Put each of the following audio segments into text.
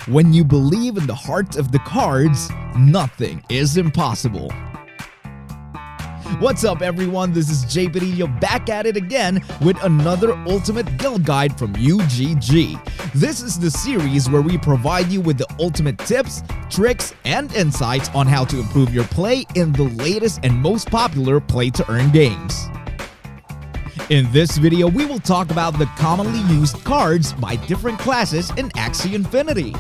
When you believe in the heart of the cards, nothing is impossible. What's up everyone, this is Jay Padillo back at it again with another Ultimate Guild Guide from UGG. This is the series where we provide you with the ultimate tips, tricks, and insights on how to improve your play in the latest and most popular play-to-earn games. In this video, we will talk about the commonly used cards by different classes in Axie Infinity.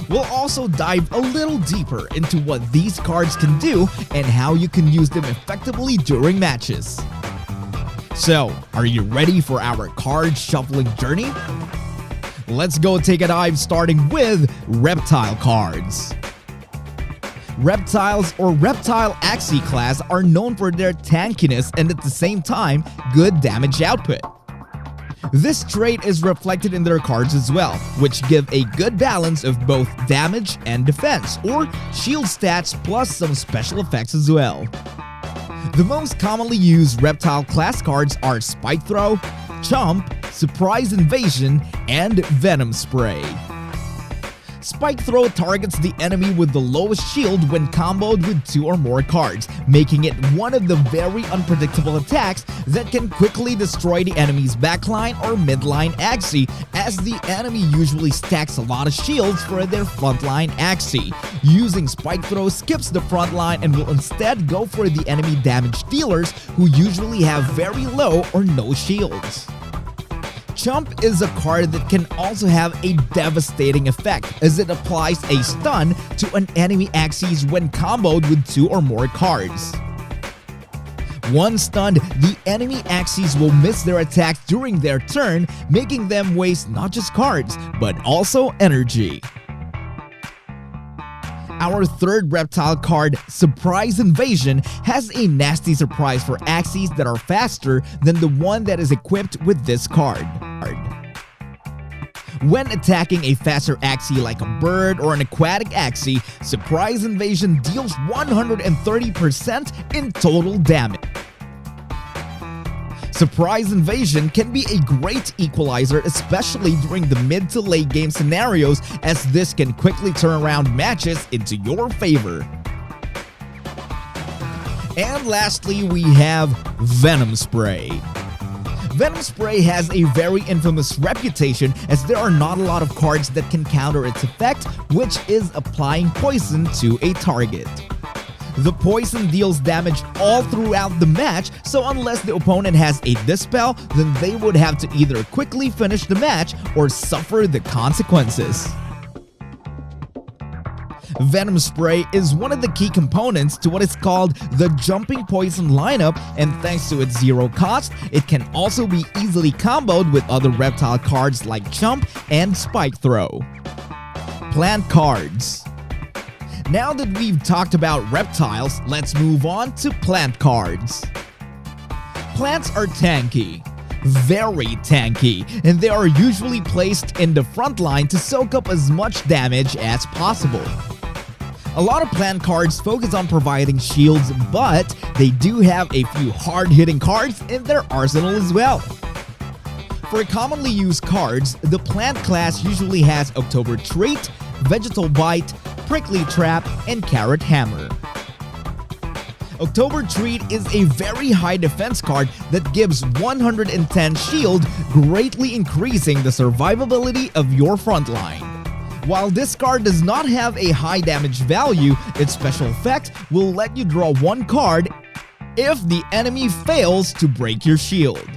We'll also dive a little deeper into what these cards can do and how you can use them effectively during matches. So, are you ready for our card shuffling journey? Let's go take a dive starting with Reptile cards. Reptiles or Reptile Axie class are known for their tankiness and at the same time, good damage output. This trait is reflected in their cards as well, which give a good balance of both damage and defense, or shield stats plus some special effects as well. The most commonly used Reptile class cards are Spike Throw, Chomp, Surprise Invasion, and Venom Spray. Spike Throw targets the enemy with the lowest shield when comboed with 2 or more cards, making it one of the very unpredictable attacks that can quickly destroy the enemy's backline or midline Axie, as the enemy usually stacks a lot of shields for their frontline Axie. Using Spike Throw skips the frontline and will instead go for the enemy damage dealers, who usually have very low or no shields. Chomp is a card that can also have a devastating effect, as it applies a stun to an enemy Axies when comboed with 2 or more cards. Once stunned, the enemy Axies will miss their attacks during their turn, making them waste not just cards, but also energy. Our third Reptile card, Surprise Invasion, has a nasty surprise for Axies that are faster than the one that is equipped with this card. When attacking a faster Axie like a bird or an aquatic Axie, Surprise Invasion deals 130% in total damage. Surprise Invasion can be a great equalizer, especially during the mid to late game scenarios, as this can quickly turn around matches into your favor. And lastly, we have Venom Spray. Venom Spray has a very infamous reputation, as there are not a lot of cards that can counter its effect, which is applying poison to a target. The poison deals damage all throughout the match, so unless the opponent has a Dispel, then they would have to either quickly finish the match or suffer the consequences. Venom Spray is one of the key components to what is called the Jumping Poison lineup, and thanks to its zero cost, it can also be easily comboed with other Reptile cards like Chomp and Spike Throw. Plant cards. Now that we've talked about reptiles, let's move on to plant cards. Plants are tanky. Very tanky, and they are usually placed in the front line to soak up as much damage as possible. A lot of plant cards focus on providing shields, but they do have a few hard-hitting cards in their arsenal as well. For commonly used cards, the plant class usually has October Treat, Vegetal Bite, Prickly Trap, and Carrot Hammer. October Treat is a very high defense card that gives 110 shield, greatly increasing the survivability of your frontline. While this card does not have a high damage value, its special effect will let you draw 1 card if the enemy fails to break your shield.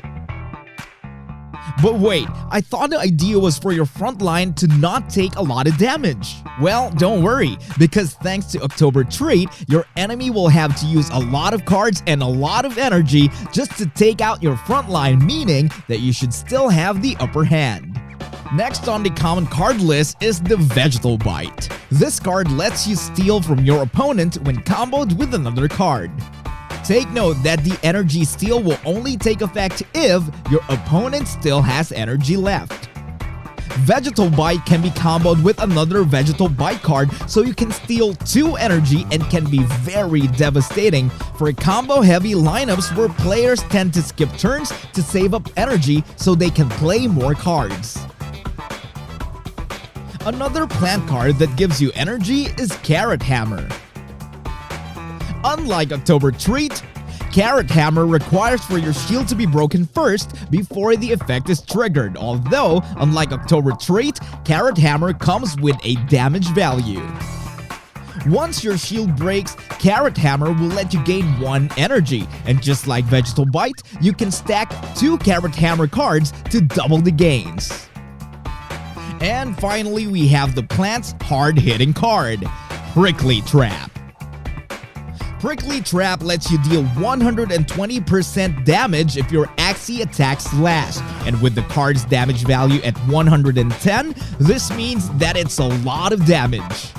But wait, I thought the idea was for your frontline to not take a lot of damage. Well, don't worry, because thanks to October Treat, your enemy will have to use a lot of cards and a lot of energy just to take out your frontline, meaning that you should still have the upper hand. Next on the common card list is the Vegetal Bite. This card lets you steal from your opponent when comboed with another card. Take note that the energy steal will only take effect if your opponent still has energy left. Vegetal Bite can be comboed with another Vegetal Bite card, so you can steal 2 energy and can be very devastating for combo-heavy lineups where players tend to skip turns to save up energy so they can play more cards. Another plant card that gives you energy is Carrot Hammer. Unlike October Treat, Carrot Hammer requires for your shield to be broken first before the effect is triggered, although, unlike October Treat, Carrot Hammer comes with a damage value. Once your shield breaks, Carrot Hammer will let you gain 1 energy, and just like Vegetal Bite, you can stack 2 Carrot Hammer cards to double the gains. And finally, we have the plant's hard-hitting card, Prickly Trap. Prickly Trap lets you deal 120% damage if your Axie attacks Slash, and with the card's damage value at 110, this means that it's a lot of damage.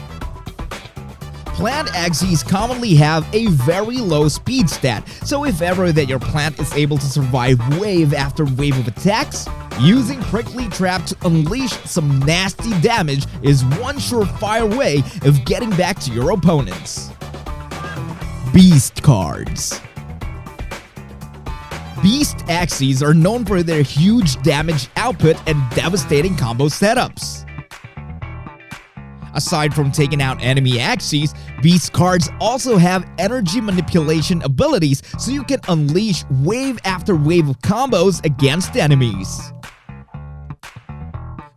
Plant Axies commonly have a very low speed stat, so if ever that your plant is able to survive wave after wave of attacks, using Prickly Trap to unleash some nasty damage is one surefire way of getting back to your opponents. Beast cards. Beast Axies are known for their huge damage output and devastating combo setups. Aside from taking out enemy Axies, Beast cards also have energy manipulation abilities, so you can unleash wave after wave of combos against enemies.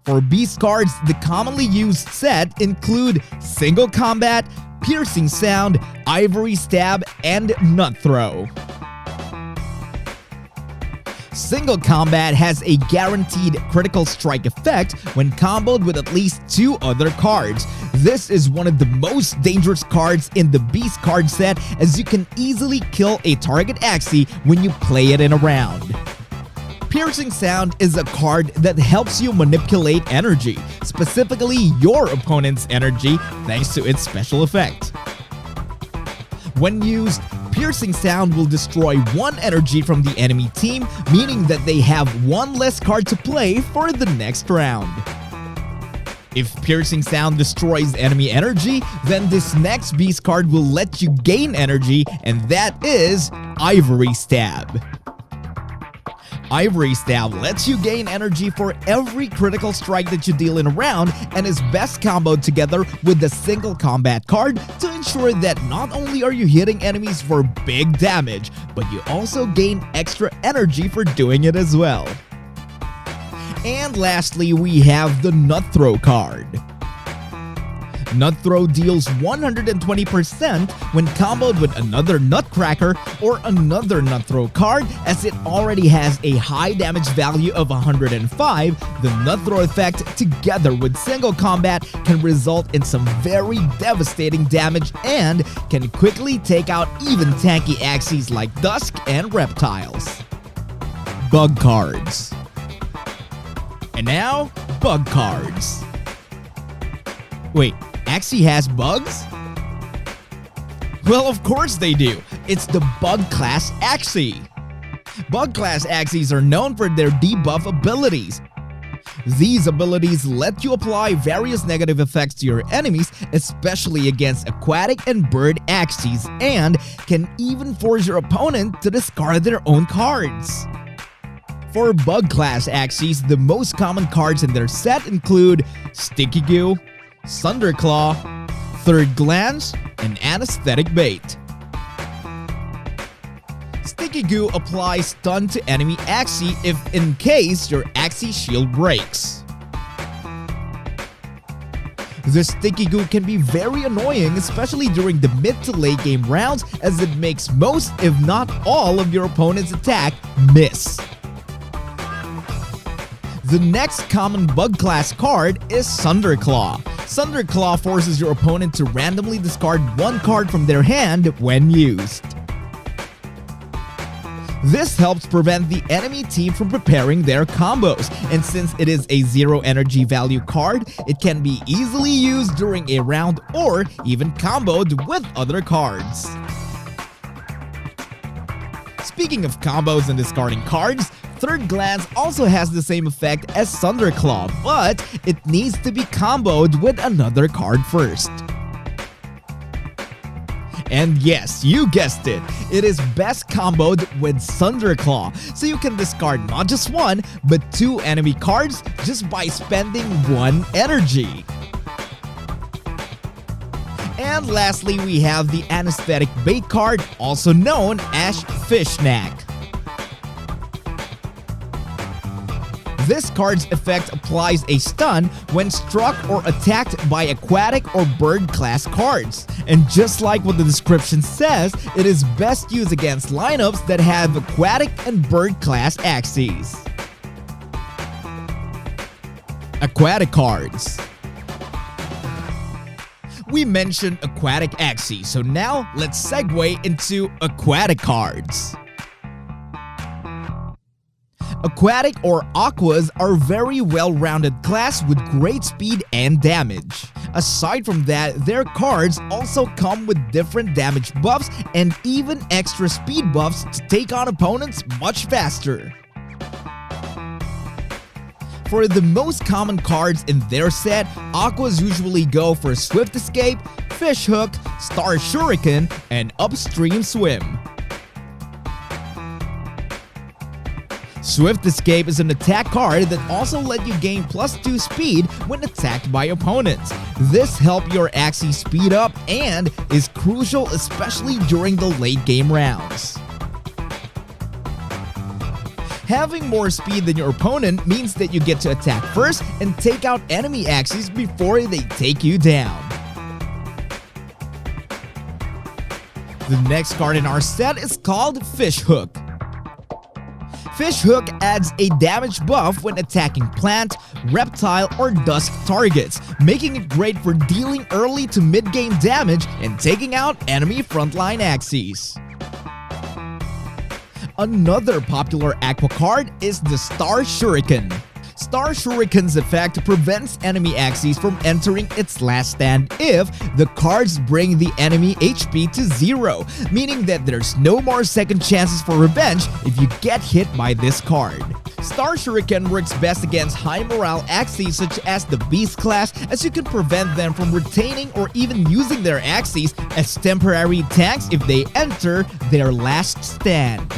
For Beast cards, the commonly used set include Single Combat, Piercing Sound, Ivory Stab, and Nut Throw. Single Combat has a guaranteed critical strike effect when comboed with at least 2 other cards. This is one of the most dangerous cards in the Beast card set, as you can easily kill a target Axie when you play it in a round. Piercing Sound is a card that helps you manipulate energy, specifically your opponent's energy, thanks to its special effect. When used, Piercing Sound will destroy 1 energy from the enemy team, meaning that they have 1 less card to play for the next round. If Piercing Sound destroys enemy energy, then this next Beast card will let you gain energy, and that is Ivory Stab. Ivory Stab lets you gain energy for every critical strike that you deal in a round, and is best comboed together with the Single Combat card to ensure that not only are you hitting enemies for big damage, but you also gain extra energy for doing it as well. And lastly, we have the Nut Throw card. Nut Throw deals 120% when comboed with another Nutcracker or another Nut Throw card, as it already has a high damage value of 105. The Nut Throw effect together with Single Combat can result in some very devastating damage and can quickly take out even tanky Axies like Dusk and Reptiles. Bug cards. And now, bug cards. Wait, Axie has bugs? Well, of course they do. It's the Bug Class Axie. Bug Class Axies are known for their debuff abilities. These abilities let you apply various negative effects to your enemies, especially against aquatic and bird Axies, and can even force your opponent to discard their own cards. For Bug Class Axies, the most common cards in their set include Sticky Goo, Thunderclaw, Third Glance, and Anesthetic Bait. Sticky Goo applies stun to enemy Axie if in case your Axie shield breaks. The Sticky Goo can be very annoying, especially during the mid to late game rounds, as it makes most, if not all, of your opponent's attack miss. The next common Bug Class card is Thunderclaw. Thunderclaw forces your opponent to randomly discard 1 card from their hand when used. This helps prevent the enemy team from preparing their combos, and since it is a 0 energy value card, it can be easily used during a round or even comboed with other cards. Speaking of combos and discarding cards, Third Glance also has the same effect as Thunderclaw, but it needs to be comboed with another card first. And yes, you guessed it, it is best comboed with Thunderclaw, so you can discard not just one, but 2 enemy cards just by spending 1 energy. And lastly, we have the Anesthetic Bait card, also known as Fish Snack. This card's effect applies a stun when struck or attacked by aquatic or bird class cards. And just like what the description says, it is best used against lineups that have aquatic and bird class Axies. Aquatic cards. We mentioned aquatic Axie, so now let's segue into aquatic cards. Aquatic or Aquas are very well-rounded class with great speed and damage. Aside from that, their cards also come with different damage buffs and even extra speed buffs to take on opponents much faster. For the most common cards in their set, Aquas usually go for Swift Escape, Fish Hook, Star Shuriken, and Upstream Swim. Swift Escape is an attack card that also lets you gain +2 speed when attacked by opponents. This helps your Axie speed up and is crucial especially during the late game rounds. Having more speed than your opponent means that you get to attack first and take out enemy Axies before they take you down. The next card in our set is called Fish Hook. Fish Hook adds a damage buff when attacking plant, reptile, or dusk targets, making it great for dealing early to mid-game damage and taking out enemy frontline Axies. Another popular Aqua card is the Star Shuriken. Star Shuriken's effect prevents enemy Axies from entering its last stand if the cards bring the enemy HP to 0, meaning that there's no more second chances for revenge if you get hit by this card. Star Shuriken works best against high morale Axies such as the Beast class, as you can prevent them from retaining or even using their Axies as temporary tanks if they enter their last stand.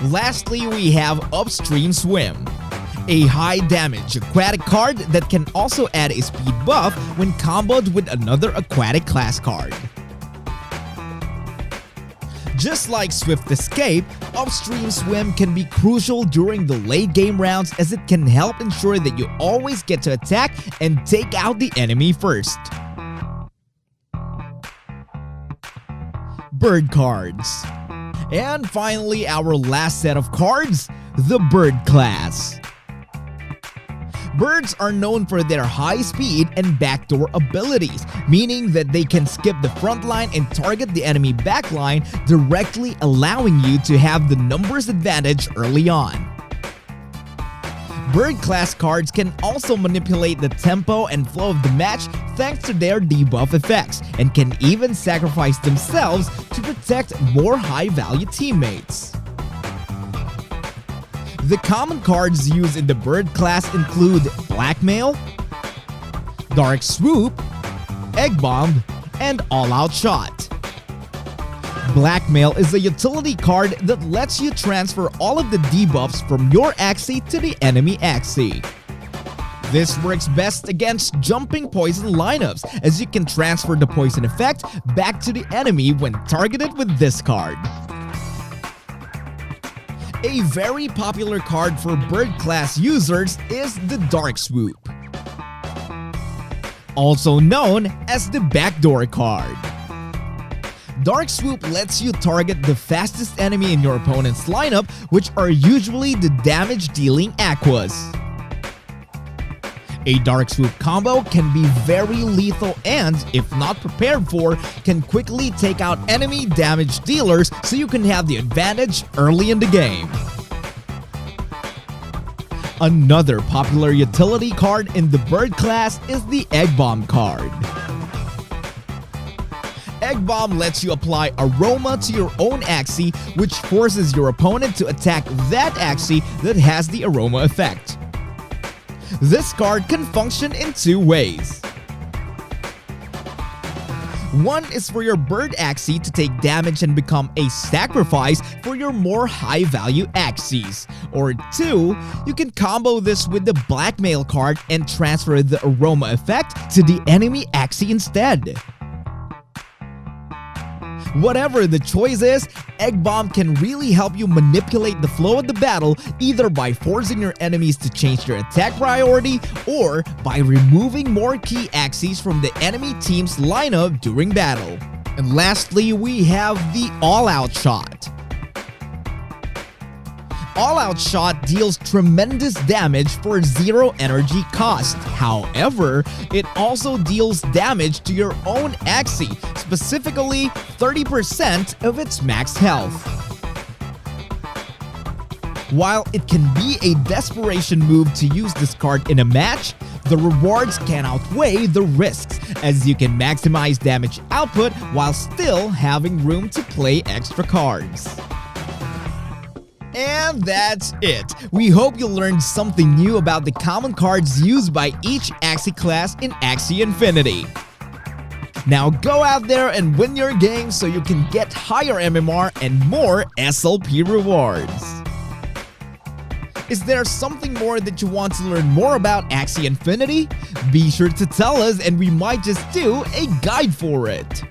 Lastly, we have Upstream Swim, a high damage aquatic card that can also add a speed buff when comboed with another aquatic class card. Just like Swift Escape, Upstream Swim can be crucial during the late game rounds as it can help ensure that you always get to attack and take out the enemy first. Bird cards. And finally, our last set of cards, the Bird class. Birds are known for their high speed and backdoor abilities, meaning that they can skip the front line and target the enemy backline, directly allowing you to have the numbers advantage early on. Bird class cards can also manipulate the tempo and flow of the match thanks to their debuff effects, and can even sacrifice themselves to protect more high-value teammates. The common cards used in the Bird class include Blackmail, Dark Swoop, Egg Bomb, and All Out Shot. Blackmail is a utility card that lets you transfer all of the debuffs from your Axie to the enemy Axie. This works best against jumping poison lineups, as you can transfer the poison effect back to the enemy when targeted with this card. A very popular card for Bird class users is the Dark Swoop, also known as the Backdoor card. Dark Swoop lets you target the fastest enemy in your opponent's lineup, which are usually the damage-dealing Aquas. A Dark Swoop combo can be very lethal and, if not prepared for, can quickly take out enemy damage dealers so you can have the advantage early in the game. Another popular utility card in the Bird class is the Egg Bomb card. Egg Bomb lets you apply Aroma to your own Axie, which forces your opponent to attack that Axie that has the Aroma effect. This card can function in 2 ways. One is for your bird Axie to take damage and become a sacrifice for your more high-value Axies. Or 2, you can combo this with the blackmail card and transfer the aroma effect to the enemy Axie instead. Whatever the choice is, Egg Bomb can really help you manipulate the flow of the battle, either by forcing your enemies to change their attack priority or by removing more key Axies from the enemy team's lineup during battle. And lastly, we have the All-Out Shot. All-Out Shot deals tremendous damage for 0 energy cost. However, it also deals damage to your own Axie, specifically 30% of its max health. While it can be a desperation move to use this card in a match, the rewards can outweigh the risks, as you can maximize damage output while still having room to play extra cards. And that's it. We hope you learned something new about the common cards used by each Axie class in Axie Infinity. Now go out there and win your game so you can get higher MMR and more SLP rewards. Is there something more that you want to learn more about Axie Infinity? Be sure to tell us and we might just do a guide for it.